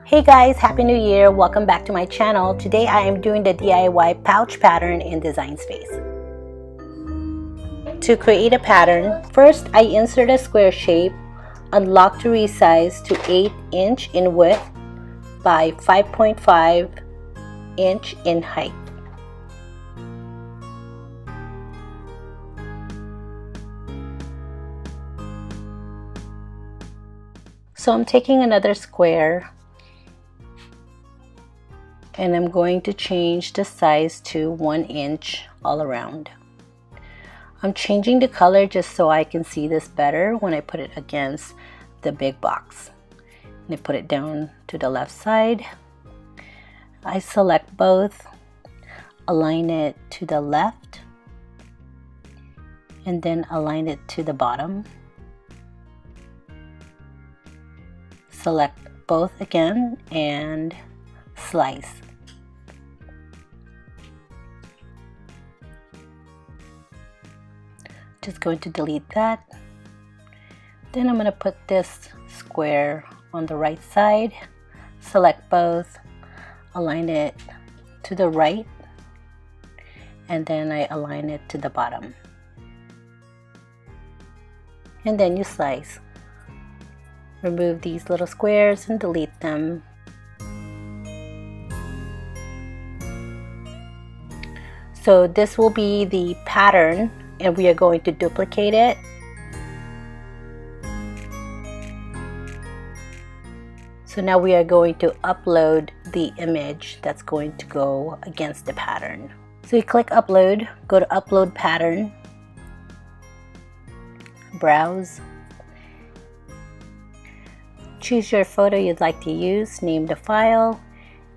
Hey guys, Happy New Year! Welcome back to my channel. Today I am doing the DIY pouch pattern in Design Space. To create a pattern, first I insert a square shape, unlock to resize to 8" in width by 5.5" in height. So I'm taking another square and I'm going to change the size to 1" all around. I'm changing the color just so I can see this better when I put it against the big box. And I put it down to the left side. I select both, align it to the left, and then align it to the bottom. Select both again and slice. Just going to delete that. Then I'm going to put this square on the right side, select both, align it to the right, and then I align it to the bottom. And then you slice. Remove these little squares and delete them. So this will be the pattern, and we are going to duplicate it. So now we are going to upload the image that's going to go against the pattern. So you click upload, go to upload pattern, browse, choose your photo you'd like to use, name the file,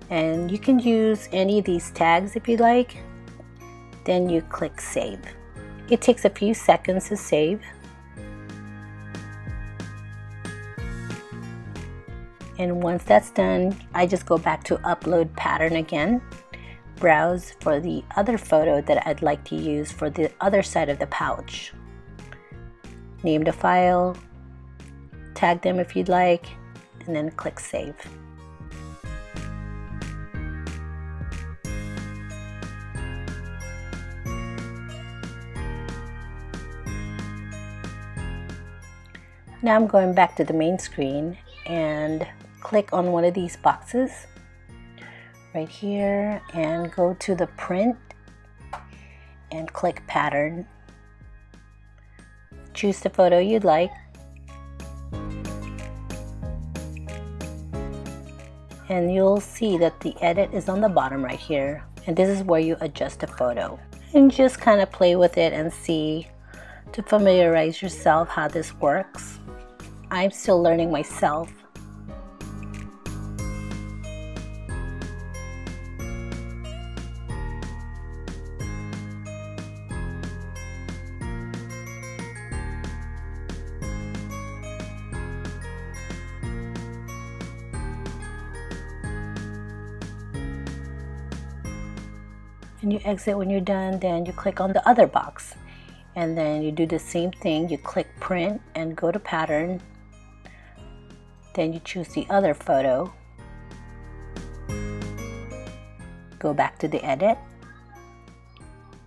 and you can use any of these tags if you like. Then you click save. It takes a few seconds to save. And once that's done, I just go back to upload pattern again, browse for the other photo that I'd like to use for the other side of the pouch. Name the file, tag them if you'd like, and then click save. Now I'm going back to the main screen and click on one of these boxes right here and go to the print and click pattern. Choose the photo you'd like. And you'll see that the edit is on the bottom right here. And this is where you adjust the photo. And just kind of play with it and see to familiarize yourself how this works. I'm still learning myself. And you exit when you're done, then you click on the other box. And then you do the same thing, you click print and go to pattern. Then you choose the other photo. Go back to the edit.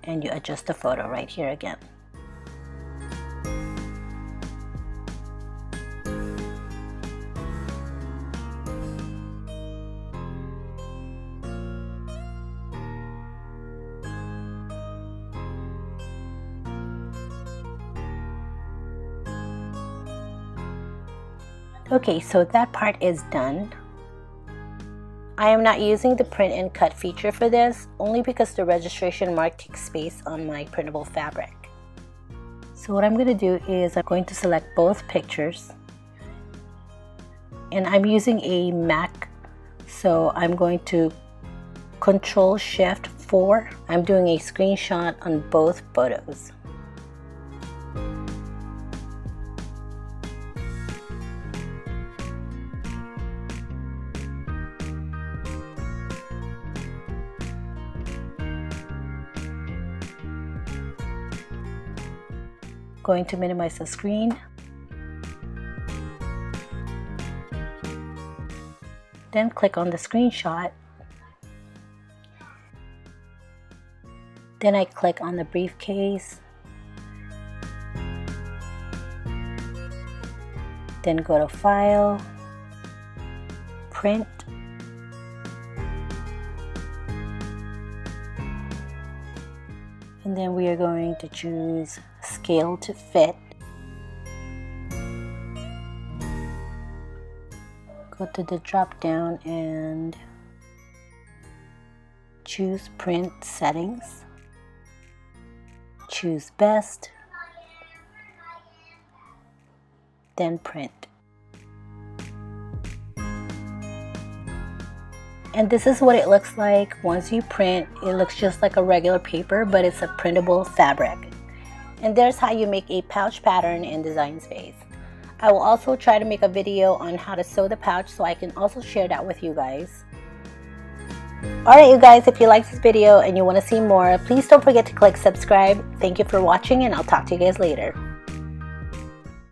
And you adjust the photo right here again. Okay, so that part is done. I am not using the print and cut feature for this, only because the registration mark takes space on my printable fabric. So what I'm going to do is I'm going to select both pictures. And I'm using a Mac, so I'm going to Control-Shift-4. I'm doing a screenshot on both photos. Going to minimize the screen. Then click on the screenshot. Then I click on the briefcase. Then go to File, Print. And then we are going to choose Scale to Fit. Go to the drop down and choose Print Settings. Choose Best. Then Print. And this is what it looks like once you print. It looks just like a regular paper, but it's a printable fabric. And there's how you make a pouch pattern in Design Space. I will also try to make a video on how to sew the pouch, so I can also share that with you guys. Alright you guys, if you like this video and you want to see more, please don't forget to click subscribe. Thank you for watching, and I'll talk to you guys later.